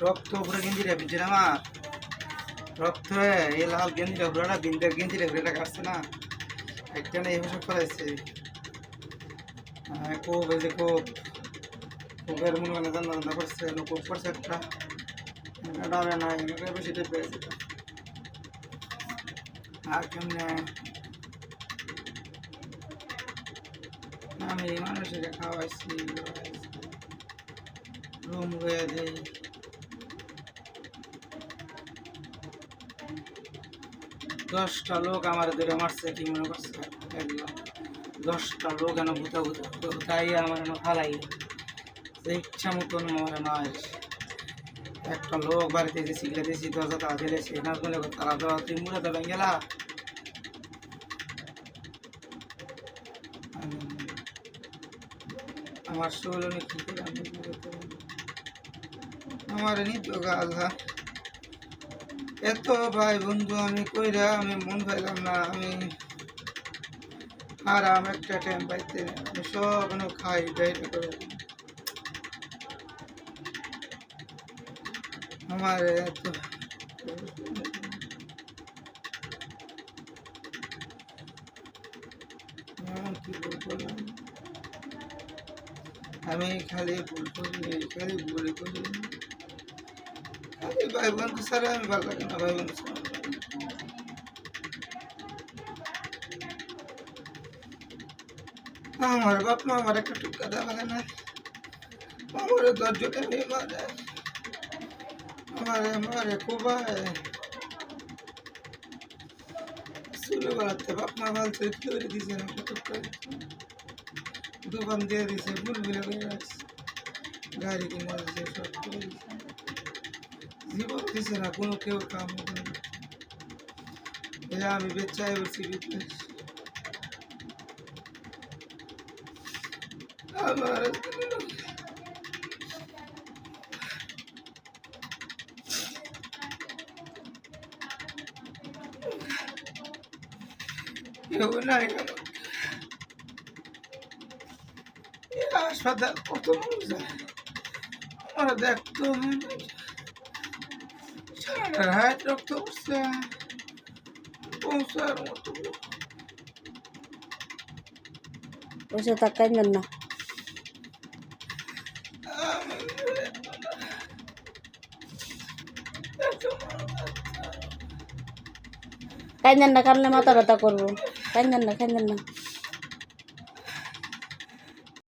রক্ত পুরো গেঞ্জিটা ভিজে না আমার রক্ত হয়ে এই লাল গেঞ্জিটা পুরোটা বিন্দের গেঞ্জিটা ঘুরে কাটছে না একটা না এই বছর করাইছে কোপ এই যে কোপের মনে হয় জানা জানা করছে কোপ করছে একটা ডালে নাই আমাকে বেশি টেপ পেয়েছে আর কেমনে আমি মানুষের খাওয়াইছি রুম হয়ে দেই 10টা লোক আমার ধরে মারছে কি মনে করছে 10টা লোক এনে ভূতা ভূতাই আমার ফালাই ইচ্ছা মতন আমার মার একটা লোক বাড়িতে যে শিখলে দিয়েছি 10 টাকা দিলেছি না বলে তারা দেওয়া তুই মুড়ে দেবেন গেলা আমার শরীর কি করে আমি আমার নিত গাধা এত ভাই বন্ধু আমি কইরা আমি মন পাইলাম না আমি আরাম একটা টাইম পাইতে আমি সব খাই ডাইট করে আমার এত কি বলবো আমি খালি ভুল করি খালি ভুল করি খালি ভাই বন্ধু ছাড়া আমি ভালো লাগে না ভাই বন্ধু আমার বাপ মা আমার একটা টুকা দেওয়া লাগে না আমার 10 জনে মেয়ে মারে আমারে মারে কোবায় চুলে বেড়াতে বাপ মা বলছে তৈরি দিছে না টুকা দোকান দিয়ে দিছে বুলবুলে করে রাখছে গাড়ি কিনে দিছে সব করে দিছে জীবন দিছে না কোনো কেউ কাম করে না আমি বেচাই বলছি বিজনেস আমার কেউ নাই হাসপাতাল কত মানুষ যায় আমার দেখতো সারা হাত রক্ত উঠছে পৌঁছার মতো ওসে তাকাই না কাইন্দেন না কানলে মাথা ব্যথা করবো কাইন্দেন না